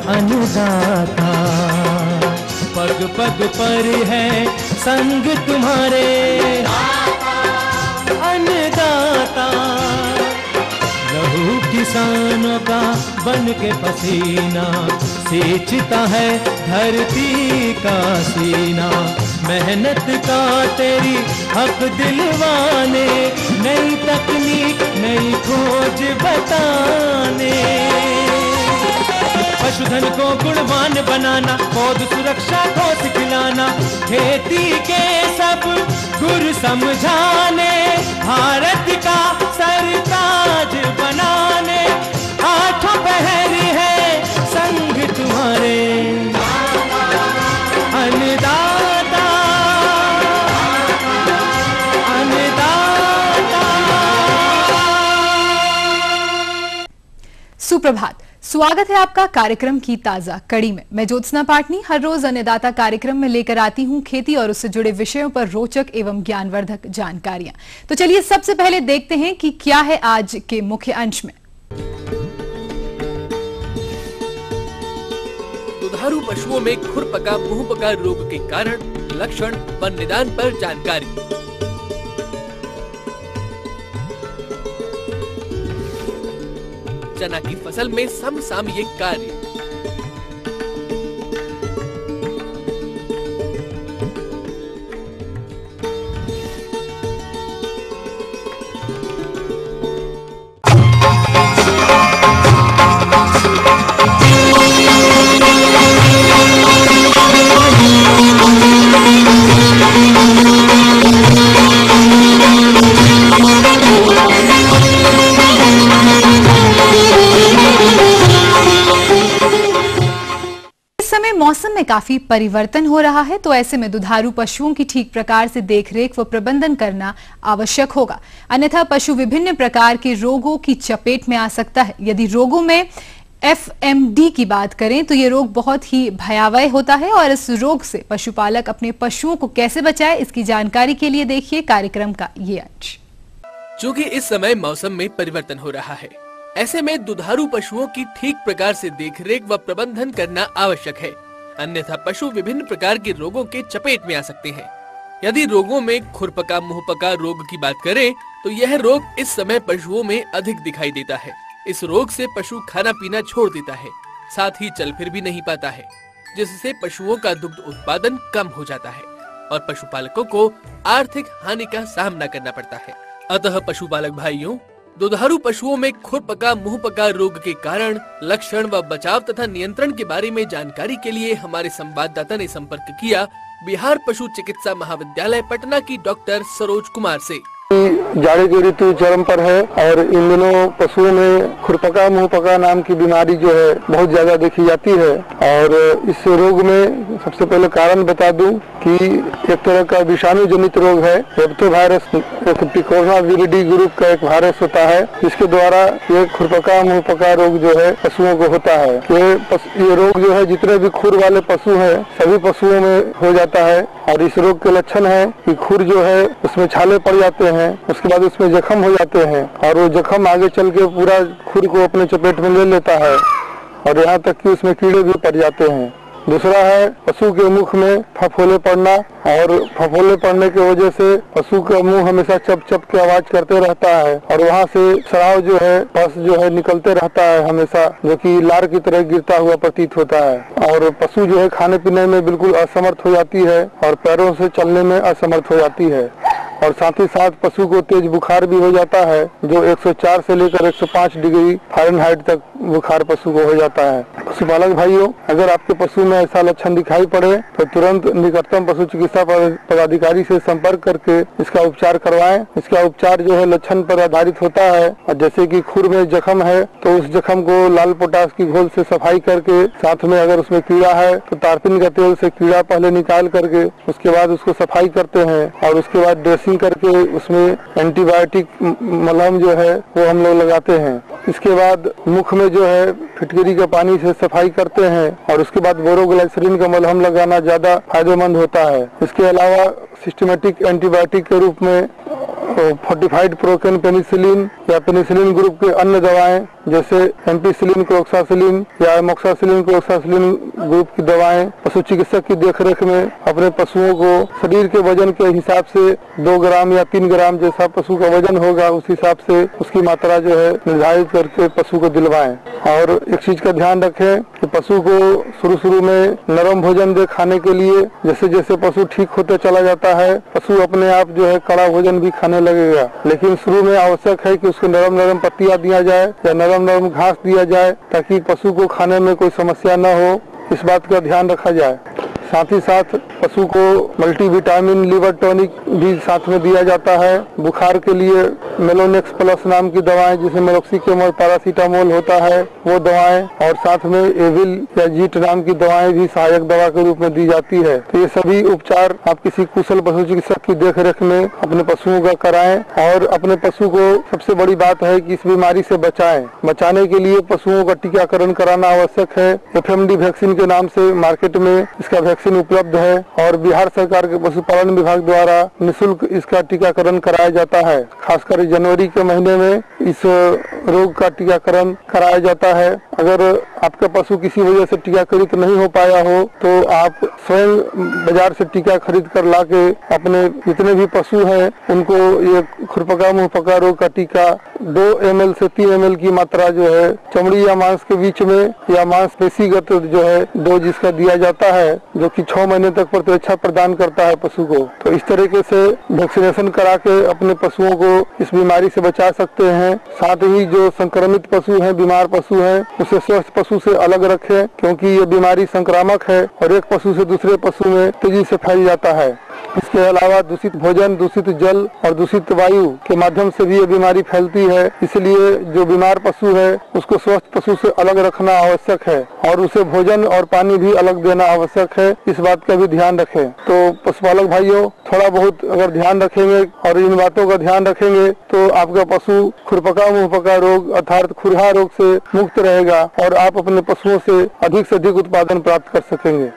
अन्नदाता। पग पग पर है संग तुम्हारे अन्नदाता। लहू किसानों का बन के पसीना सींचता है धरती का सीना। मेहनत का तेरी हक दिलवाने, नई तकनीक नई खोज बताने। पशुधन को गुणवान बनाना, पौध सुरक्षा को सिखलाना, खेती के सब गुर समझाने, भारत का सरताज बनाने। आठों पहर है संग तुम्हारे अन्नदाता अन्नदाता। सुप्रभात, स्वागत है आपका कार्यक्रम की ताजा कड़ी में। मैं ज्योत्सना पाटनी हर रोज अन्नदाता कार्यक्रम में लेकर आती हूं खेती और उससे जुड़े विषयों पर रोचक एवं ज्ञानवर्धक जानकारियां। तो चलिए सबसे पहले देखते हैं कि क्या है आज के मुख्य अंश में। दुधारू पशुओं में खुरपका मुंहपका रोग के कारण, लक्षण व निदान पर जानकारी। चना की फसल में समसामयिक कार्य। मौसम में काफी परिवर्तन हो रहा है, तो ऐसे में दुधारू पशुओं की ठीक प्रकार से देखरेख व प्रबंधन करना आवश्यक होगा, अन्यथा पशु विभिन्न प्रकार के रोगों की चपेट में आ सकता है। यदि रोगों में FMD की बात करें तो ये रोग बहुत ही भयावह होता है और इस रोग से पशुपालक अपने पशुओं को कैसे बचाए, इसकी जानकारी के लिए देखिए कार्यक्रम का ये अंश। चूँकि इस समय मौसम में परिवर्तन हो रहा है, ऐसे में दुधारू पशुओं की ठीक प्रकार से देखरेख व प्रबंधन करना आवश्यक है, अन्यथा पशु विभिन्न प्रकार के रोगों के चपेट में आ सकते हैं। यदि रोगों में खुरपका मुंहपका रोग की बात करें तो यह रोग इस समय पशुओं में अधिक दिखाई देता है। इस रोग से पशु खाना पीना छोड़ देता है, साथ ही चल फिर भी नहीं पाता है, जिससे पशुओं का दुग्ध उत्पादन कम हो जाता है और पशुपालकों को आर्थिक हानि का सामना करना पड़ता है। अतः पशुपालक भाइयों, दुधारू पशुओं में खुरपका मुंहपका रोग के कारण, लक्षण व बचाव तथा नियंत्रण के बारे में जानकारी के लिए हमारे संवाददाता ने संपर्क किया बिहार पशु चिकित्सा महाविद्यालय पटना की डॉक्टर सरोज कुमार से। जाड़े की ऋतु चरम पर है और इन दिनों पशुओं में खुरपका मुंहपका नाम की बीमारी जो है बहुत ज्यादा देखी जाती है। और इस रोग में सबसे पहले कारण बता दूं कि एक तरह का विषाणु जनित रोग है। हेप्टो वायरस पिकोना विरिडी ग्रुप का एक वायरस होता है, जिसके द्वारा ये खुरपका मुंहपका रोग जो है पशुओं को होता है। ये रोग जो है जितने भी खुर वाले पशु है सभी पशुओं में हो जाता है। और इस रोग के लक्षण है कि खुर जो है उसमें छाले पड़ जाते हैं, उसके बाद उसमें जख्म हो जाते हैं और वो जख्म आगे चल के पूरा खुर को अपने चपेट में ले लेता है और यहाँ तक कि उसमें कीड़े भी पड़ जाते हैं। दूसरा है पशु के मुख में फफोले पड़ना, और फफोले पड़ने की वजह से पशु का मुंह हमेशा चप चप के आवाज करते रहता है और वहाँ से स्राव जो है पस जो है निकलते रहता है हमेशा, जो कि लार की तरह गिरता हुआ प्रतीत होता है। और पशु जो है खाने पीने में बिल्कुल असमर्थ हो जाती है और पैरों से चलने में असमर्थ हो जाती है। और साथ ही साथ पशु को तेज बुखार भी हो जाता है, जो 104 से लेकर 105 डिग्री फ़ारेनहाइट तक बुखार पशु को हो जाता है। पशुपालक भाइयों, अगर आपके पशु में ऐसा लक्षण दिखाई पड़े तो तुरंत निकटतम पशु चिकित्सा पदाधिकारी से संपर्क करके इसका उपचार करवाएं। इसका उपचार जो है लक्षण पर आधारित होता है, और जैसे कि खुर में जख्म है तो उस जख्म को लाल पोटाश की घोल से सफाई करके, साथ में अगर उसमें कीड़ा है तो तारपीन का तेल से कीड़ा पहले निकाल करके उसके बाद उसको सफाई करते हैं और उसके बाद ड्रेसिंग करके उसमें एंटीबायोटिक मलहम जो है वो हम लोग लगाते हैं। इसके बाद मुख में जो है फिटकरी का पानी से सफाई करते हैं और उसके बाद बोरोग्लाइसरीन का मलहम लगाना ज्यादा फायदेमंद होता है। इसके अलावा सिस्टमेटिक एंटीबायोटिक के रूप में फोर्टिफाइड प्रोकेन पेनिसिलिन या पेनिसिलिन ग्रुप के अन्य दवाएं जैसे एम्पिसिलिन, क्लोक्सासिलिन या एमोक्सासिलिन, क्लोक्सासिलिन ग्रुप की दवाएं पशु चिकित्सक की देखरेख में अपने पशुओं को शरीर के वजन के हिसाब से 2 ग्राम या 3 ग्राम जैसा पशु का वजन होगा उस हिसाब से उसकी मात्रा जो है निर्धारित करके पशु को दिलवाएं। और एक चीज का ध्यान रखें कि पशु को शुरू में नरम भोजन दे खाने के लिए। जैसे जैसे पशु ठीक होते चला जाता है पशु अपने आप जो है कड़ा भोजन भी खाने लगेगा, लेकिन शुरू में आवश्यक है कि उसको नरम नरम पत्तियां दिया जाए या नरम नरम घास दिया जाए ताकि पशु को खाने में कोई समस्या न हो, इस बात का ध्यान रखा जाए। साथ ही साथ पशु को मल्टीविटामिन लिवर टॉनिक भी साथ में दिया जाता है। बुखार के लिए मेलोनेक्स प्लस नाम की दवाएं जिसमें मेलोक्सिकम और पैरासीटामोल होता है वो दवाएं, और साथ में एविल या जीट नाम की दवाएं भी सहायक दवा के रूप में दी जाती है। तो ये सभी उपचार आप किसी कुशल पशु चिकित्सक की देखरेख में अपने पशुओं का कराएं। और अपने पशु को सबसे बड़ी बात है कि इस बीमारी से बचाएं। बचाने के लिए पशुओं का टीकाकरण कराना आवश्यक है। FMD वैक्सीन के नाम से मार्केट में इसका वैक्सीन उपलब्ध है और बिहार सरकार के पशुपालन विभाग द्वारा निःशुल्क इसका टीकाकरण कराया जाता है। खासकर जनवरी के महीने में इस रोग का टीकाकरण कराया जाता है। अगर आपका पशु किसी वजह से टीकाकरित नहीं हो पाया हो तो आप स्वयं बाजार से टीका खरीद कर लाके अपने जितने भी पशु हैं उनको ये खुरपका मुंहपका रोग का टीका 2 ml से 3 ml की मात्रा जो है चमड़ी या मांस के बीच में या मांसपेशीगत जो है डोज इसका दिया जाता है, जो कि 6 महीने तक प्रतिरक्षा प्रदान करता है पशु को। तो इस तरीके से वैक्सीनेशन करा के अपने पशुओं को इस बीमारी से बचा सकते हैं। साथ ही जो संक्रमित पशु हैं, बीमार पशु हैं, उसे स्वस्थ पशु से अलग रखें क्योंकि ये बीमारी संक्रामक है और एक पशु से दूसरे पशु में तेजी से फैल जाता है। इसके अलावा दूषित भोजन, दूषित जल और दूषित वायु के माध्यम से भी ये बीमारी फैलती है। इसलिए जो बीमार पशु है उसको स्वस्थ पशु से अलग रखना आवश्यक है और उसे भोजन और पानी भी अलग देना आवश्यक है। इस बात का भी ध्यान रखें। तो पशुपालक भाइयों, थोड़ा बहुत अगर ध्यान रखेंगे और इन बातों का ध्यान रखेंगे तो आपका पशु खुरपका मुंहपका रोग अर्थात खुरहा रोग से मुक्त रहेगा और आप अपने पशुओं से अधिक उत्पादन प्राप्त कर सकेंगे।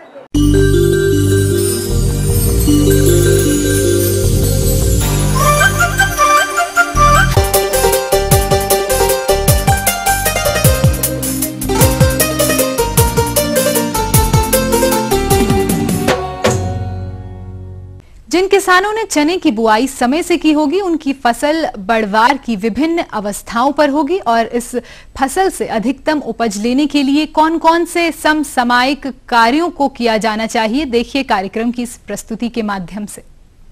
जिन किसानों ने चने की बुआई समय से की होगी उनकी फसल बढ़वार की विभिन्न अवस्थाओं पर होगी और इस फसल से अधिकतम उपज लेने के लिए कौन कौन से समसामयिक कार्यों को किया जाना चाहिए, देखिए कार्यक्रम की इस प्रस्तुति के माध्यम से।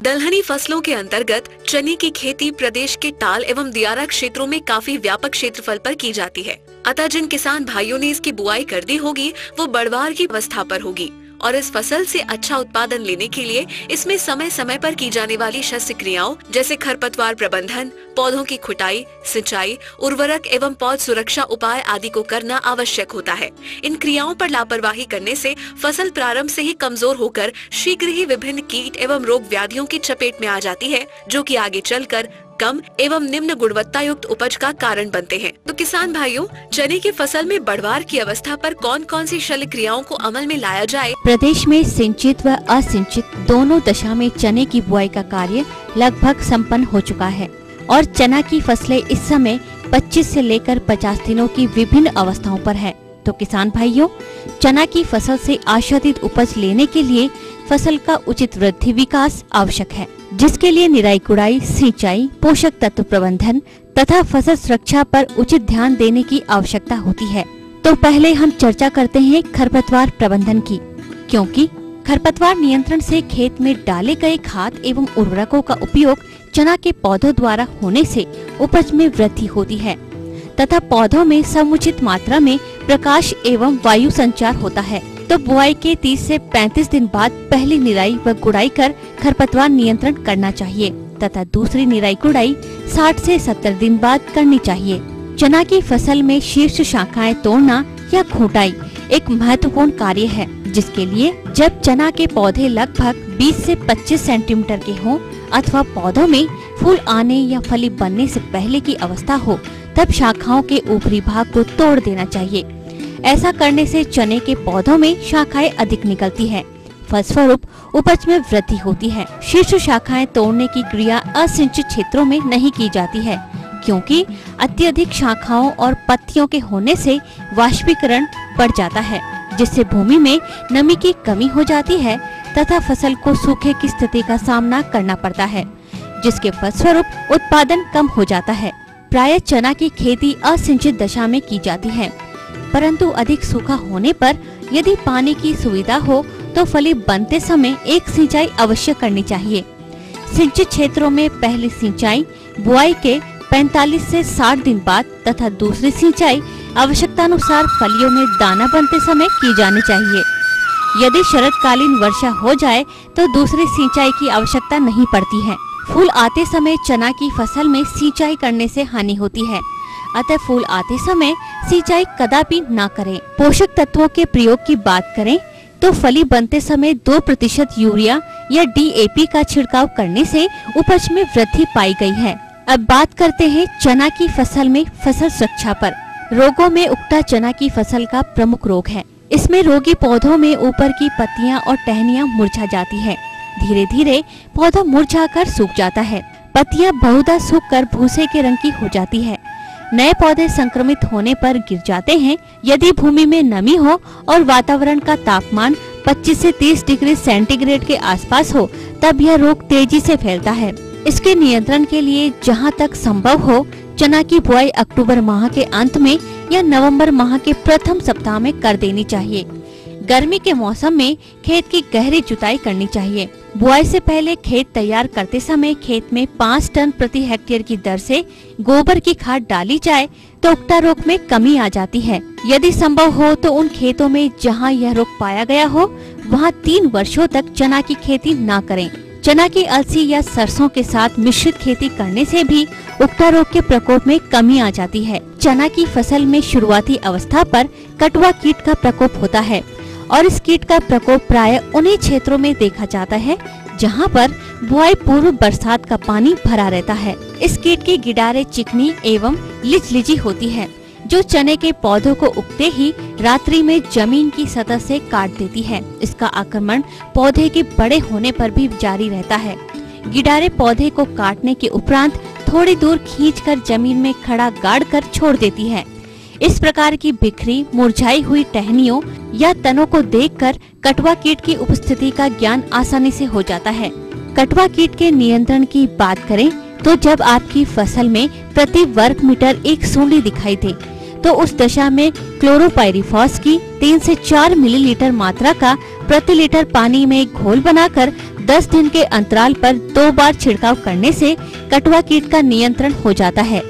दलहनी फसलों के अंतर्गत चने की खेती प्रदेश के टाल एवं दियारा क्षेत्रों में काफी व्यापक क्षेत्रफल पर की जाती है। अतः जिन किसान भाइयों ने इसकी बुआई कर दी होगी वो बढ़वार की अवस्था पर होगी और इस फसल से अच्छा उत्पादन लेने के लिए इसमें समय समय पर की जाने वाली शस्य क्रियाओं जैसे खरपतवार प्रबंधन, पौधों की खुटाई, सिंचाई, उर्वरक एवं पौध सुरक्षा उपाय आदि को करना आवश्यक होता है। इन क्रियाओं पर लापरवाही करने से फसल प्रारंभ से ही कमजोर होकर शीघ्र ही विभिन्न कीट एवं रोग व्याधियों की चपेट में आ जाती है, जो कि आगे चलकर कम एवं निम्न गुणवत्ता युक्त उपज का कारण बनते हैं। तो किसान भाइयों, चने की फसल में बढ़वार की अवस्था पर कौन कौन सी शल्य क्रियाओं को अमल में लाया जाए? प्रदेश में सिंचित व असिंचित दोनों दशा में चने की बुआई का कार्य लगभग संपन्न हो चुका है और चना की फसलें इस समय 25 से लेकर 50 दिनों की विभिन्न अवस्थाओं पर है। तो किसान भाइयों, चना की फसल से आशातीत उपज लेने के लिए फसल का उचित वृद्धि विकास आवश्यक है, जिसके लिए निराई गुड़ाई, सिंचाई, पोषक तत्व प्रबंधन तथा फसल सुरक्षा पर उचित ध्यान देने की आवश्यकता होती है। तो पहले हम चर्चा करते हैं खरपतवार प्रबंधन की, क्योंकि खरपतवार नियंत्रण से खेत में डाले गए खाद एवं उर्वरकों का उपयोग चना के पौधों द्वारा होने से उपज में वृद्धि होती है तथा पौधों में समुचित मात्रा में प्रकाश एवं वायु संचार होता है। तो बुआई के 30 से 35 दिन बाद पहली निराई व गुड़ाई कर खरपतवार नियंत्रण करना चाहिए तथा दूसरी निराई गुड़ाई 60 से 70 दिन बाद करनी चाहिए। चना की फसल में शीर्ष शाखाएं तोड़ना या खूंटाई एक महत्वपूर्ण कार्य है, जिसके लिए जब चना के पौधे लगभग 20 से 25 सेंटीमीटर के हों अथवा पौधों में फूल आने या फली बनने से पहले की अवस्था हो, तब शाखाओं के ऊपरी भाग को तोड़ देना चाहिए। ऐसा करने से चने के पौधों में शाखाएं अधिक निकलती है, फलस्वरूप उपज में वृद्धि होती है। शीर्ष शाखाएं तोड़ने की क्रिया असिंचित क्षेत्रों में नहीं की जाती है, क्योंकि अत्यधिक शाखाओं और पत्तियों के होने से वाष्पीकरण बढ़ जाता है, जिससे भूमि में नमी की कमी हो जाती है तथा फसल को सूखे की स्थिति का सामना करना पड़ता है, जिसके फलस्वरूप उत्पादन कम हो जाता है। प्रायः चना की खेती असिंचित दशा में की जाती है, परंतु अधिक सूखा होने पर यदि पानी की सुविधा हो तो फली बनते समय एक सिंचाई अवश्य करनी चाहिए। सिंचित क्षेत्रों में पहली सिंचाई बुआई के 45 से 60 दिन बाद तथा दूसरी सिंचाई आवश्यकतानुसार फलियों में दाना बनते समय की जानी चाहिए। यदि शरतकालीन वर्षा हो जाए तो दूसरी सिंचाई की आवश्यकता नहीं पड़ती है। फूल आते समय चना की फसल में सिंचाई करने से हानि होती है, अतः फूल आते समय सिंचाई कदापि न करें। पोषक तत्वों के प्रयोग की बात करें तो फली बनते समय 2% यूरिया या DAP का छिड़काव करने से उपज में वृद्धि पाई गई है। अब बात करते हैं चना की फसल में फसल सुरक्षा पर। रोगों में उगता चना की फसल का प्रमुख रोग है। इसमें रोगी पौधों में ऊपर की पत्तियां और टहनियां मुरझा जाती है। धीरे धीरे पौधा मुरझाकर सूख जाता है। पत्तियां बहुधा सूखकर भूसे के रंग की हो जाती है। नए पौधे संक्रमित होने पर गिर जाते हैं। यदि भूमि में नमी हो और वातावरण का तापमान 25 से 30 डिग्री सेंटीग्रेड के आसपास हो, तब यह रोग तेजी से फैलता है। इसके नियंत्रण के लिए जहां तक संभव हो चना की बुआई अक्टूबर माह के अंत में या नवंबर माह के प्रथम सप्ताह में कर देनी चाहिए। गर्मी के मौसम में खेत की गहरी जुताई करनी चाहिए। बुआई से पहले खेत तैयार करते समय खेत में 5 टन प्रति हेक्टेयर की दर से गोबर की खाद डाली जाए तो उगता रोग में कमी आ जाती है। यदि संभव हो तो उन खेतों में जहां यह रोग पाया गया हो वहां 3 वर्षों तक चना की खेती न करें। चना की अलसी या सरसों के साथ मिश्रित खेती करने से भी उगता रोग के प्रकोप में कमी आ जाती है। चना की फसल में शुरुआती अवस्था पर कटवा कीट का प्रकोप होता है और इस कीट का प्रकोप प्रायः उन्हीं क्षेत्रों में देखा जाता है जहां पर बुआई पूर्व बरसात का पानी भरा रहता है। इस कीट की गिडारे चिकनी एवं लिचलिची होती है, जो चने के पौधों को उगते ही रात्रि में जमीन की सतह से काट देती है। इसका आक्रमण पौधे के बड़े होने पर भी जारी रहता है। गिडारे पौधे को काटने के उपरांत थोड़ी दूर खींचकर जमीन में खड़ा गाड़ कर छोड़ देती है। इस प्रकार की बिखरी मुरझाई हुई टहनियों या तनों को देखकर कटवा कीट की उपस्थिति का ज्ञान आसानी से हो जाता है। कटवा कीट के नियंत्रण की बात करें तो जब आपकी फसल में प्रति वर्ग मीटर एक सूंडी दिखाई दे तो उस दशा में क्लोरोपाइरीफॉस की 3 से 4 मिलीलीटर मात्रा का प्रति लीटर पानी में एक घोल बनाकर 10 दिन के अंतराल पर 2 बार छिड़काव करने से कटवा कीट का नियंत्रण हो जाता है।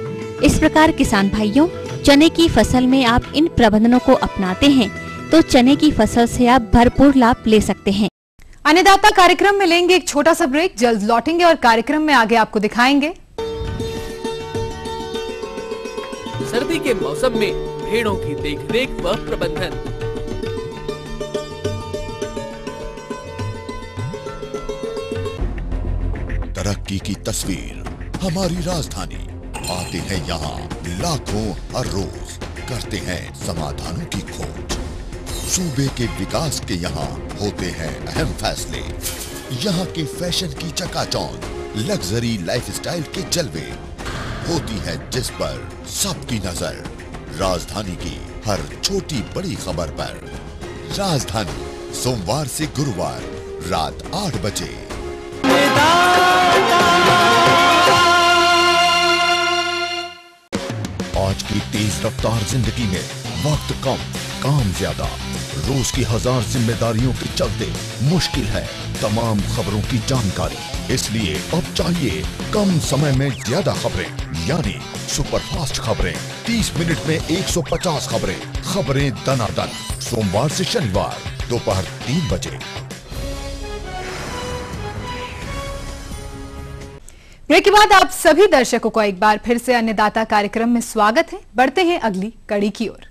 इस प्रकार किसान भाइयों, चने की फसल में आप इन प्रबंधनों को अपनाते हैं तो चने की फसल से आप भरपूर लाभ ले सकते हैं। अन्नदाता कार्यक्रम में लेंगे एक छोटा सा ब्रेक, जल्द लौटेंगे और कार्यक्रम में आगे आपको दिखाएंगे सर्दी के मौसम में भेड़ों की देखरेख व प्रबंधन। तरक्की की तस्वीर हमारी राजधानी। आते हैं यहाँ लाखों हर रोज, करते हैं समाधानों की खोज। सूबे के विकास के यहाँ होते हैं अहम फैसले। यहाँ के फैशन की चकाचौंध, लग्जरी लाइफस्टाइल के जलवे, होती है जिस पर सबकी नजर। राजधानी की हर छोटी बड़ी खबर पर। राजधानी सोमवार से गुरुवार रात 8 बजे। आज की तेज रफ्तार जिंदगी में वक्त कम, काम ज्यादा, रोज की 1000 जिम्मेदारियों के चलते मुश्किल है तमाम खबरों की जानकारी। इसलिए अब चाहिए कम समय में ज्यादा खबरें, यानी सुपरफास्ट खबरें। 30 मिनट में 150 खबरें, खबरें दनादन। सोमवार से शनिवार दोपहर 3 बजे। ब्रेक के बाद आप सभी दर्शकों को एक बार फिर से अन्नदाता कार्यक्रम में स्वागत है। बढ़ते हैं अगली कड़ी की ओर।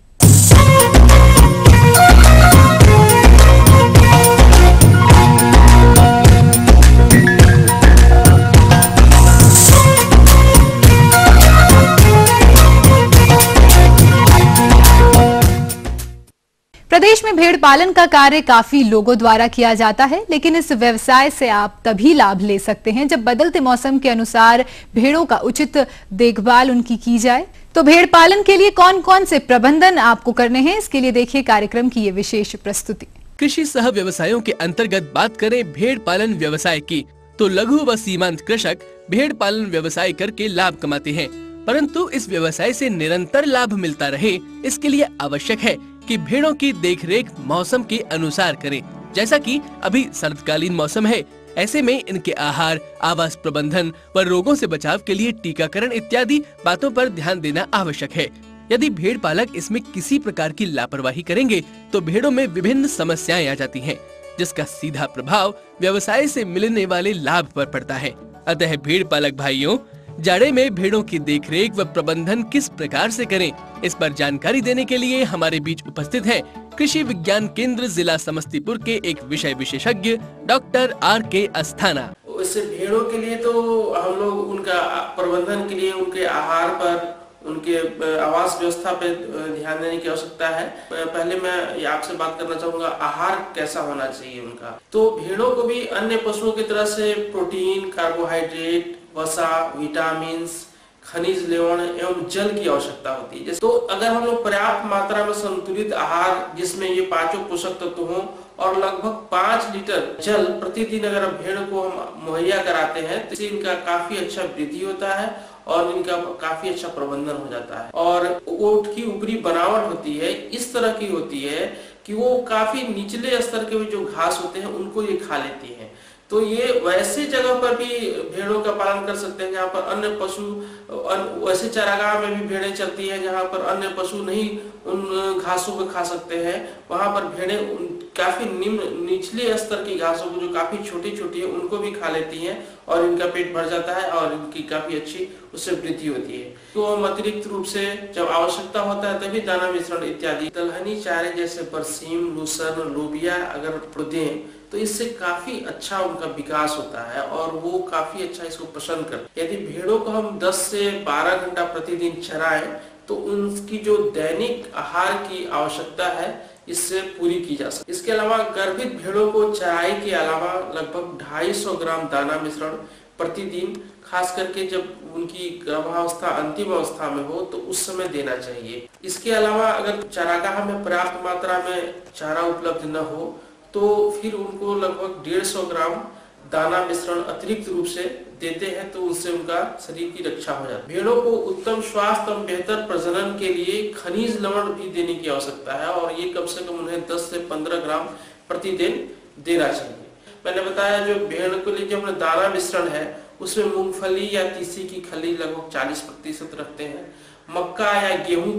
प्रदेश में भेड़ पालन का कार्य काफी लोगों द्वारा किया जाता है, लेकिन इस व्यवसाय से आप तभी लाभ ले सकते हैं जब बदलते मौसम के अनुसार भेड़ों का उचित देखभाल उनकी की जाए। तो भेड़ पालन के लिए कौन कौन से प्रबंधन आपको करने हैं, इसके लिए देखिए कार्यक्रम की ये विशेष प्रस्तुति। कृषि सह व्यवसायों के अंतर्गत बात करें भेड़ पालन व्यवसाय की, तो लघु व सीमांत कृषक भेड़ पालन व्यवसाय करके लाभ कमाते हैं, परंतु इस व्यवसाय से निरंतर लाभ मिलता रहे, इसके लिए आवश्यक है कि भेड़ों की देखरेख मौसम के अनुसार करें। जैसा कि अभी शरतकालीन मौसम है, ऐसे में इनके आहार, आवास प्रबंधन व रोगों से बचाव के लिए टीकाकरण इत्यादि बातों पर ध्यान देना आवश्यक है। यदि भेड़ पालक इसमें किसी प्रकार की लापरवाही करेंगे तो भेड़ों में विभिन्न समस्याएं आ जाती हैं, जिसका सीधा प्रभाव व्यवसाय से मिलने वाले लाभ पर पड़ता है। अतः भेड़ पालक भाइयों, जाड़े में भेड़ों की देखरेख व प्रबंधन किस प्रकार से करें, इस पर जानकारी देने के लिए हमारे बीच उपस्थित हैं कृषि विज्ञान केंद्र जिला समस्तीपुर के एक विषय विशेषज्ञ डॉक्टर R.K. अस्थाना। वैसे भेड़ों के लिए तो हम लोग उनका प्रबंधन के लिए उनके आहार पर, उनके आवास व्यवस्था पे ध्यान देने की आवश्यकता है। पहले मैं आपसे बात करना चाहूंगा आहार कैसा होना चाहिए उनका। तो भेड़ों को भी अन्य पशुओं की तरह से प्रोटीन, कार्बोहाइड्रेट, वसा, विटामिन्स, खनिज लवण एवं जल की आवश्यकता होती है। तो अगर हम लोग पर्याप्त मात्रा में संतुलित आहार जिसमें ये पांचों पोषक तत्व हों और लगभग 5 लीटर जल प्रतिदिन अगर भेड़ को हम मुहैया कराते हैं तो इससे इनका काफी अच्छा वृद्धि होता है और इनका काफी अच्छा प्रबंधन हो जाता है। और ऊँट की ऊपरी बनावट होती है इस तरह की होती है कि वो काफी निचले स्तर के जो घास होते हैं उनको ये खा लेती है। तो ये वैसे जगह पर भी भेड़ों का पालन कर सकते हैं जहाँ पर अन्य पशु, वैसे चारागाह में भी भेड़ें चलती हैं जहाँ पर अन्य पशु नहीं उन घासों को खा सकते हैं। वहां पर भेड़ें काफी निचले स्तर की घासों को जो काफी छोटी छोटी है उनको भी खा लेती हैं और इनका पेट भर जाता है और इनकी काफी अच्छी उससे वृद्धि होती है। तो हम अतिरिक्त रूप से जब आवश्यकता होता है तभी दाना मिश्रण इत्यादि दलहनी चारे जैसे बरसीम, लूसर्न, लोबिया अगर दें तो इससे काफी अच्छा उनका विकास होता है और वो काफी अच्छा इसको पसंद करते हैं। यदि भेड़ों को हम 10 से 12 घंटा प्रतिदिन चराएं तो उनकी जो दैनिक आहार की आवश्यकता है इससे पूरी की जा सकती है। इसके अलावा गर्भित भेड़ों को चराई के अलावा लगभग 250 ग्राम दाना मिश्रण प्रतिदिन, खास करके जब उनकी गर्भावस्था अंतिम अवस्था में हो तो उस समय देना चाहिए। इसके अलावा अगर चारागाह में पर्याप्त मात्रा में चारा उपलब्ध न हो तो फिर उनको लगभग 150 ग्राम दाना मिश्रण अतिरिक्त रूप से देते हैं तो उससे उनका शरीर की रक्षा हो जाती है। भेड़ों को उत्तम स्वास्थ्य एवं बेहतर प्रजनन के लिए खनिज लवण भी देने की आवश्यकता है और ये कम से कम उन्हें 10 से 15 ग्राम प्रतिदिन देना चाहिए। मैंने बताया जो भेड़ को लिए जो दाना मिश्रण है उसमें मूंगफली या तीसी की खली लगभग 40% रखते हैं, मक्का या गेहूं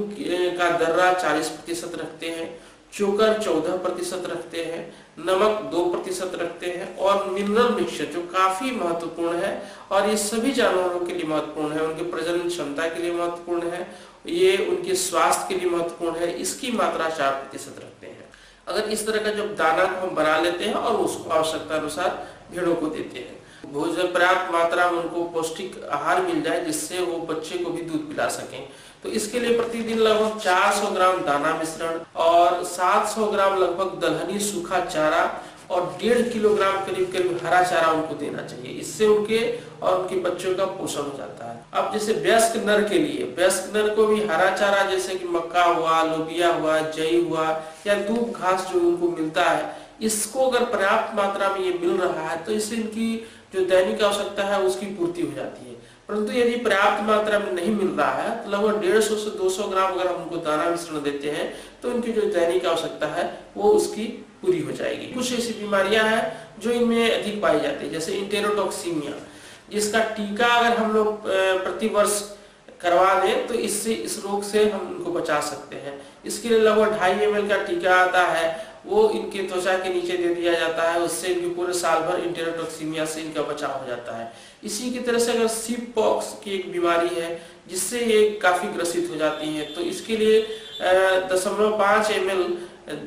का दर्रा 40% रखते हैं, चोकर 14% रखते हैं, नमक 2% रखते हैं और मिनरल मिक्सचर जो काफी महत्वपूर्ण है और ये सभी जानवरों के लिए महत्वपूर्ण है, उनके प्रजनन क्षमता के लिए महत्वपूर्ण है, ये उनके स्वास्थ्य के लिए महत्वपूर्ण है, इसकी मात्रा 4% रखते हैं। अगर इस तरह का जब दाना को हम बना लेते हैं और उसको आवश्यकता अनुसार भेड़ों को देते हैं, भोजन पर्याप्त मात्रा में उनको पौष्टिक आहार मिल जाए जिससे वो बच्चे को भी दूध पिला सकें, तो इसके लिए प्रतिदिन लगभग 400 ग्राम दाना मिश्रण और 700 ग्राम लगभग दलहनी सूखा चारा और 1.5 किलोग्राम करीब हरा चारा उनको देना चाहिए। इससे उनके और उनके बच्चों का पोषण हो जाता है। अब जैसे वयस्क नर के लिए, वयस्क नर को भी हरा चारा जैसे कि मक्का हुआ, लोबिया हुआ, जई हुआ या दूब घास जो उनको मिलता है, इसको अगर पर्याप्त मात्रा में ये मिल रहा है तो इससे इनकी जो दैनिक आवश्यकता है उसकी पूर्ति हो जाती है। परंतु यदि पर्याप्त मात्रा में नहीं मिल रहा है तो लगभग 150 से 200 ग्राम अगर हम उनको दाना मिश्रण देते हैं तो उनकी जो दैनिक आवश्यकता है वो उसकी पूरी हो जाएगी। कुछ ऐसी बीमारियां हैं जो इनमें अधिक पाई जाती है, जैसे इंटेरोटॉक्सीमिया, जिसका टीका अगर हम लोग प्रतिवर्ष करवा दें तो इससे इस रोग से हम उनको बचा सकते हैं। इसके लिए लगभग 2.5 ml का टीका आता है, वो इनके त्वचा के नीचे दे दिया जाता है, उससे इनके पूरे साल भर इंटेरोटॉक्सीमिया से इनका बचाव हो जाता है। इसी की तरह से अगर शिप पॉक्स की एक बीमारी है जिससे ये काफी ग्रसित हो जाती है तो इसके लिए 0.5 ml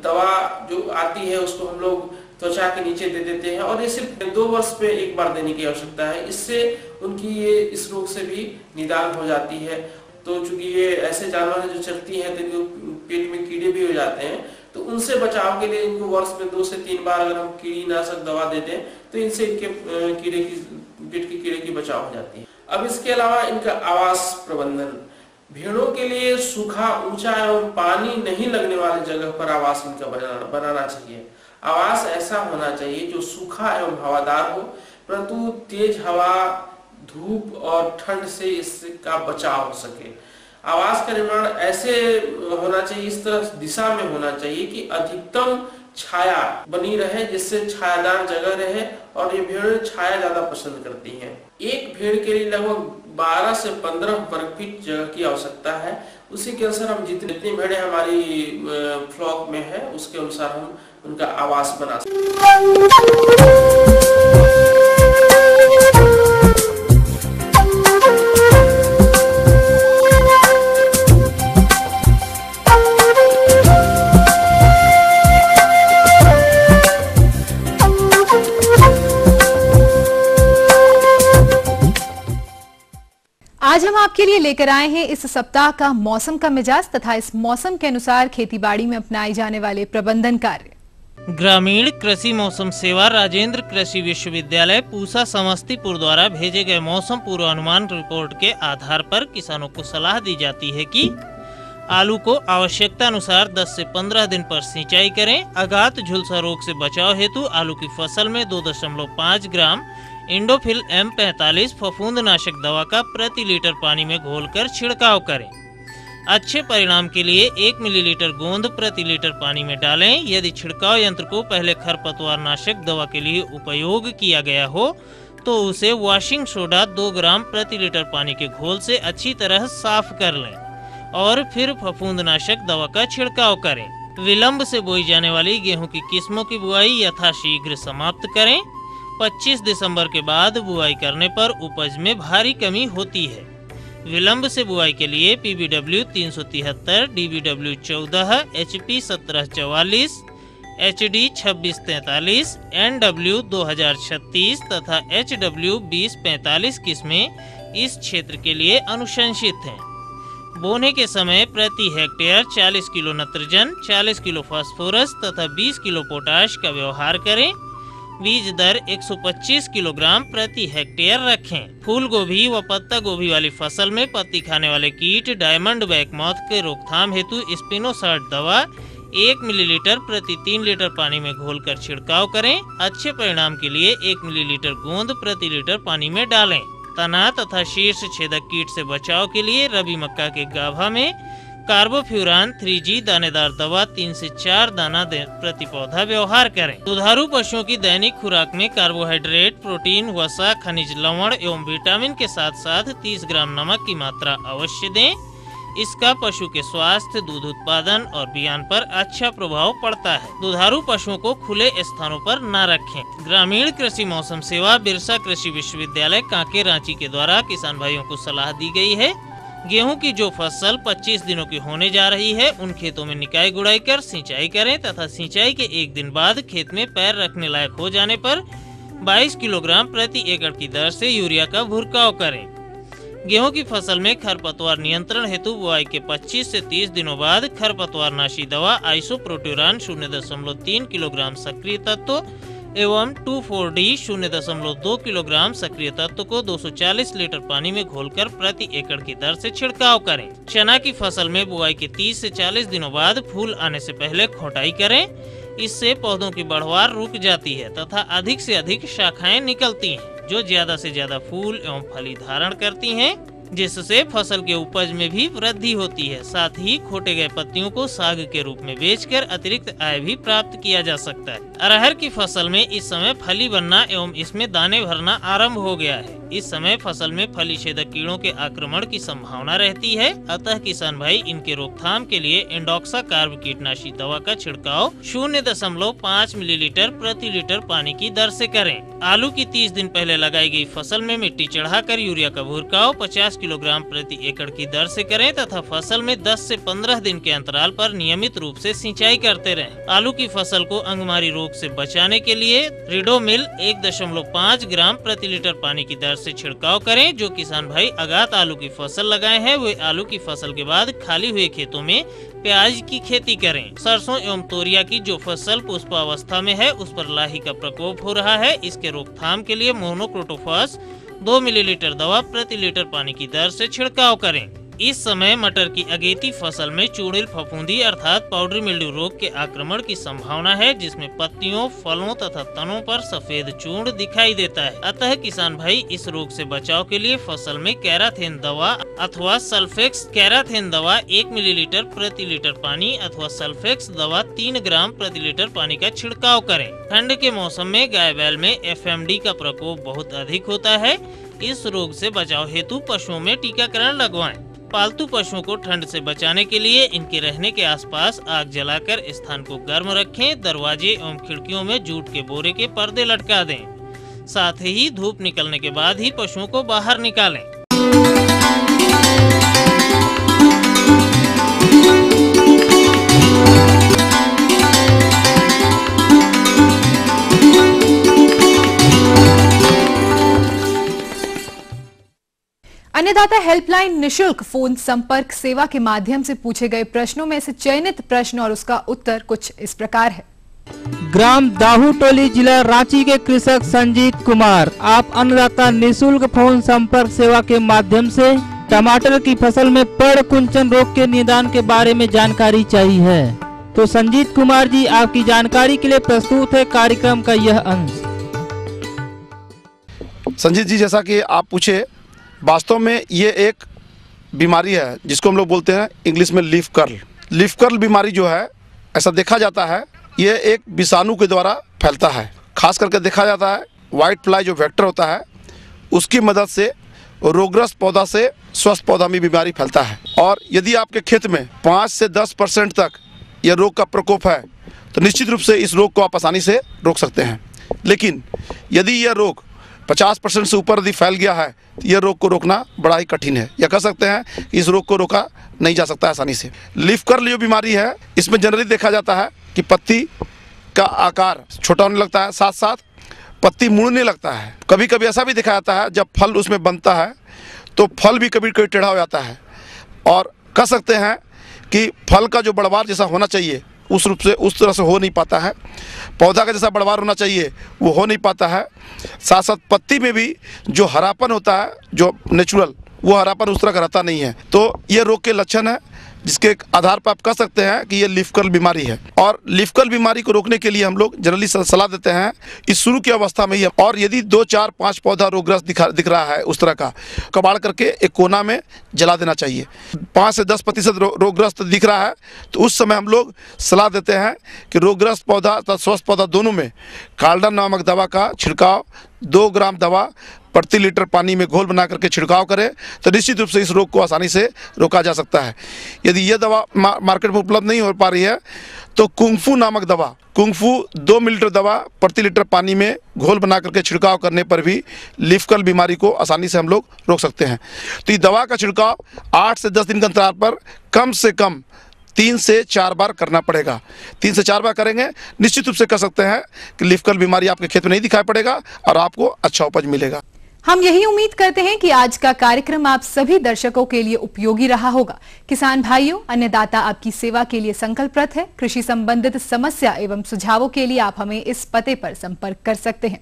दवा जो आती है उसको हम लोग त्वचा के नीचे दे देते हैं और ये सिर्फ 2 वर्ष पे एक बार देने की आवश्यकता है। इससे उनकी ये इस रोग से भी निदान हो जाती है। तो चूंकि ये ऐसे जानवर हैं जो चलती हैं तो इनको पेट में कीड़े भी हो जाते हैं तो तो उनसे बचाव के लिए इनको वर्ष में 2 से 3 बार अगर हम कीड़ीनाशक दवा दे दें तो इनसे इनके पेट के कीड़े की बचाव हो जाती है। अब इसके अलावा इनका आवास प्रबंधन, भेड़ों के लिए सूखा, ऊंचा एवं पानी नहीं लगने वाले जगह पर आवास इनका बनाना चाहिए। आवास ऐसा होना चाहिए जो सूखा एवं हवादार हो, परंतु तेज हवा, धूप और ठंड से इसका बचाव हो सके। आवास का निर्माण ऐसे होना चाहिए, इस तरह दिशा में होना चाहिए कि अधिकतम छाया बनी रहे, जिससे छायादार जगह रहे, और ये भेड़ छाया ज्यादा पसंद करती हैं। एक भेड़ के लिए लगभग 12 से 15 वर्ग फीट जगह की आवश्यकता है। उसी के अनुसार हम जितनी भेड़ें हमारी फ्लॉक में है उसके अनुसार हम उनका आवास बना सकते हैं। आज हम आपके लिए लेकर आए हैं इस सप्ताह का मौसम का मिजाज तथा इस मौसम के अनुसार खेतीबाड़ी में अपनाए जाने वाले प्रबंधन कार्य। ग्रामीण कृषि मौसम सेवा राजेंद्र कृषि विश्वविद्यालय पूसा समस्तीपुर द्वारा भेजे गए मौसम पूर्वानुमान रिपोर्ट के आधार पर किसानों को सलाह दी जाती है कि आलू को आवश्यकता अनुसार 10 से 15 दिन पर सिंचाई करें। अगात झुलसा रोग से बचाव हेतु आलू की फसल में 2.5 ग्राम इंडोफिल M45 फफूंदनाशक दवा का प्रति लीटर पानी में घोलकर छिड़काव करें। अच्छे परिणाम के लिए 1 मिलीलीटर गोंद प्रति लीटर पानी में डालें। यदि छिड़काव यंत्र को पहले खरपतवार नाशक दवा के लिए उपयोग किया गया हो तो उसे वॉशिंग सोडा 2 ग्राम प्रति लीटर पानी के घोल से अच्छी तरह साफ कर लें और फिर फफूंदनाशक दवा का छिड़काव करें। विलंब से बोई जाने वाली गेहूं की किस्मों की बुआई यथाशीघ्र समाप्त करें। 25 दिसंबर के बाद बुआई करने पर उपज में भारी कमी होती है। विलंब से बुआई के लिए PBW 373, DBW 14, HP 1744, HD 2643, NW 2036 तथा HW 2045 किस्में इस क्षेत्र के लिए अनुशंसित हैं। बोने के समय प्रति हेक्टेयर 40 किलो नत्रजन, 40 किलो फास्फोरस तथा 20 किलो पोटाश का व्यवहार करें। बीज दर 125 किलोग्राम प्रति हेक्टेयर रखें। फूल गोभी व पत्ता गोभी वाली फसल में पत्ती खाने वाले कीट डायमंड बैक मॉथ के रोकथाम हेतु स्पिनोसाट दवा 1 मिलीलीटर प्रति 3 लीटर पानी में घोलकर छिड़काव करें। अच्छे परिणाम के लिए 1 मिलीलीटर गोंद प्रति लीटर पानी में डालें। तना तथा शीर्ष छेदक कीट से बचाव के लिए रबी मक्का के गाभा में कार्बोफ्यूरान 3G दानेदार दवा 3 से 4 दाना प्रति पौधा व्यवहार करें। दुधारू पशुओं की दैनिक खुराक में कार्बोहाइड्रेट, प्रोटीन, वसा, खनिज लवण एवं विटामिन के साथ साथ 30 ग्राम नमक की मात्रा अवश्य दें। इसका पशु के स्वास्थ्य, दूध उत्पादन और बियान पर अच्छा प्रभाव पड़ता है। दुधारू पशुओं को खुले स्थानों पर न रखें। ग्रामीण कृषि मौसम सेवा बिरसा कृषि विश्वविद्यालय कांके रांची के द्वारा किसान भाइयों को सलाह दी गई है। गेहूं की जो फसल 25 दिनों की होने जा रही है उन खेतों में निकाई गुड़ाई कर सिंचाई करें तथा सिंचाई के 1 दिन बाद खेत में पैर रखने लायक हो जाने पर 22 किलोग्राम प्रति एकड़ की दर से यूरिया का भुरकाव करें। गेहूं की फसल में खरपतवार नियंत्रण हेतु बुआई के 25 से 30 दिनों बाद खरपतवार नाशी दवा आइसोप्रोट्यूरान 0.3 किलोग्राम सक्रिय तत्व एवं 2,4-D 0.2 किलोग्राम सक्रिय तत्व को 240 लीटर पानी में घोलकर प्रति एकड़ की दर से छिड़काव करें। चना की फसल में बुआई के 30 से 40 दिनों बाद फूल आने से पहले खोटाई करें। इससे पौधों की बढ़वार रुक जाती है तथा अधिक से अधिक शाखाएं निकलती हैं जो ज्यादा से ज्यादा फूल एवं फली धारण करती हैं, जिससे फसल के उपज में भी वृद्धि होती है। साथ ही खोटे गए पत्तियों को साग के रूप में बेचकर अतिरिक्त आय भी प्राप्त किया जा सकता है। अरहर की फसल में इस समय फली बनना एवं इसमें दाने भरना आरंभ हो गया है। इस समय फसल में फली छेदक कीड़ों के आक्रमण की संभावना रहती है, अतः किसान भाई इनके रोकथाम के लिए इंडोक्सा कार्ब कीटनाशी दवा का छिड़काव 0.5 मिलीलीटर प्रति लीटर पानी की दर से करें। आलू की 30 दिन पहले लगाई गई फसल में मिट्टी चढ़ाकर यूरिया का भुरकाव 50 किलोग्राम प्रति एकड़ की दर से करें तथा फसल में 10 से 15 दिन के अंतराल पर नियमित रूप से सिंचाई करते रहें। आलू की फसल को अंगमारी रोग से बचाने के लिए रिडोमिल 1.5 ग्राम प्रति लीटर पानी की दर से छिड़काव करें। जो किसान भाई अगात आलू की फसल लगाए हैं वे आलू की फसल के बाद खाली हुए खेतों में प्याज की खेती करें। सरसों एवं तोरिया की जो फसल पुष्पावस्था में है उस पर लाही का प्रकोप हो रहा है। इसके रोकथाम के लिए मोनोक्रोटोफास 2 मिलीलीटर दवा प्रति लीटर पानी की दर से छिड़काव करें। इस समय मटर की अगेती फसल में चूड़िल फफूंदी अर्थात पाउडरी मिल्ड्यू रोग के आक्रमण की संभावना है, जिसमें पत्तियों, फलों तथा तनों पर सफेद चूर्ण दिखाई देता है। अतः किसान भाई इस रोग से बचाव के लिए फसल में कैराथेन दवा अथवा सल्फेक्स कैराथेन दवा 1 मिलीलीटर प्रति लीटर पानी अथवा सल्फेक्स दवा 3 ग्राम प्रति लीटर पानी का छिड़काव करें। ठंड के मौसम में गाय बैल में FMD का प्रकोप बहुत अधिक होता है। इस रोग से बचाव हेतु पशुओं में टीकाकरण लगवाएं। पालतू पशुओं को ठंड से बचाने के लिए इनके रहने के आसपास आग जलाकर स्थान को गर्म रखें। दरवाजे एवं खिड़कियों में जूट के बोरे के पर्दे लटका दें। साथ ही धूप निकलने के बाद ही पशुओं को बाहर निकालें। अन्नदाता हेल्पलाइन निशुल्क फोन संपर्क सेवा के माध्यम से पूछे गए प्रश्नों में से चयनित प्रश्न और उसका उत्तर कुछ इस प्रकार है। ग्राम दाहूटोली, जिला रांची के कृषक संजीत कुमार, आप अन्नदाता निशुल्क फोन संपर्क सेवा के माध्यम से टमाटर की फसल में पड़ कुंचन रोग के निदान के बारे में जानकारी चाहिए है। तो संजीत कुमार जी, आपकी जानकारी के लिए प्रस्तुत है कार्यक्रम का यह अंश। संजीत जी, जैसा कि आप पूछे, वास्तव में ये एक बीमारी है जिसको हम लोग बोलते हैं इंग्लिश में लीफ कर्ल। लीफ कर्ल बीमारी जो है, ऐसा देखा जाता है, ये एक विषाणु के द्वारा फैलता है। खास करके देखा जाता है वाइट फ्लाई जो वेक्टर होता है उसकी मदद से रोगग्रस्त पौधा से स्वस्थ पौधा में बीमारी फैलता है। और यदि आपके खेत में 5 से 10% तक यह रोग का प्रकोप है तो निश्चित रूप से इस रोग को आप आसानी से रोक सकते हैं। लेकिन यदि यह रोग 50% से ऊपर यदि फैल गया है तो यह रोग को रोकना बड़ा ही कठिन है, या कह सकते हैं कि इस रोग को रोका नहीं जा सकता आसानी से। लीफ कर्ल जो बीमारी है, इसमें जनरली देखा जाता है कि पत्ती का आकार छोटा होने लगता है, साथ साथ पत्ती मुड़ने लगता है। कभी कभी ऐसा भी देखा जाता है जब फल उसमें बनता है तो फल भी कभी कभी टेढ़ा हो जाता है, और कह सकते हैं कि फल का जो बढ़वार जैसा होना चाहिए उस रूप से उस तरह से हो नहीं पाता है। पौधा का जैसा बढ़वार होना चाहिए वो हो नहीं पाता है। साथ साथ पत्ती में भी जो हरापन होता है, जो नेचुरल, वो हरापन उस तरह का रहता नहीं है। तो ये रोग के लक्षण है जिसके आधार पर आप कह सकते हैं कि ये लीफ कर्ल बीमारी है। और लीफ कर्ल बीमारी को रोकने के लिए हम लोग जनरली सलाह देते हैं इस शुरू की अवस्था में ही, और यदि 2, 4, 5 पौधा रोगग्रस्त दिख रहा है उस तरह का, कबाड़ करके एक कोना में जला देना चाहिए। 5 से 10% रोगग्रस्त दिख रहा है तो उस समय हम लोग सलाह देते हैं कि रोगग्रस्त पौधा तथा स्वस्थ पौधा दोनों में कार्डन नामक दवा का छिड़काव 2 ग्राम दवा प्रति लीटर पानी में घोल बना करके छिड़काव करें तो निश्चित रूप से इस रोग को आसानी से रोका जा सकता है। यदि यह दवा मार्केट में उपलब्ध नहीं हो पा रही है तो कुंगफू नामक दवा, कुंगफू 2 मिलीलीटर दवा प्रति लीटर पानी में घोल बना करके छिड़काव करने पर भी लीफ कर्ल बीमारी को आसानी से हम लोग रोक सकते हैं। तो ये दवा का छिड़काव 8 से 10 दिन के अंतराल पर कम से कम 3 से 4 बार करना पड़ेगा। 3 से 4 बार करेंगे निश्चित रूप से कह सकते हैं कि लीफ कर्ल बीमारी आपके खेत में नहीं दिखाई पड़ेगा और आपको अच्छा उपज मिलेगा। हम यही उम्मीद करते हैं कि आज का कार्यक्रम आप सभी दर्शकों के लिए उपयोगी रहा होगा। किसान भाइयों, अन्नदाता आपकी सेवा के लिए संकल्परत है। कृषि संबंधित समस्या एवं सुझावों के लिए आप हमें इस पते पर संपर्क कर सकते हैं।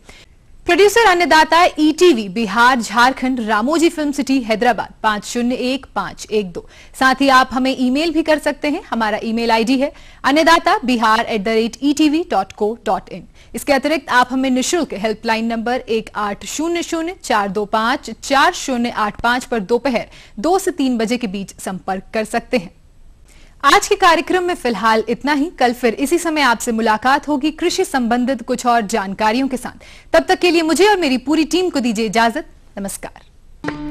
प्रोड्यूसर अन्नदाता ETV Bihar Jharkhand, Ramoji film city Hyderabad 501512। साथ ही आप हमें ईमेल भी कर सकते हैं। हमारा ईमेल ID है annadatabihar@etv.co.in। इसके अतिरिक्त आप हमें निशुल्क हेल्पलाइन नंबर 1800-425-4085 पर दोपहर 2 से 3 बजे के बीच संपर्क कर सकते हैं। आज के कार्यक्रम में फिलहाल इतना ही। कल फिर इसी समय आपसे मुलाकात होगी कृषि संबंधित कुछ और जानकारियों के साथ। तब तक के लिए मुझे और मेरी पूरी टीम को दीजिए इजाजत। नमस्कार।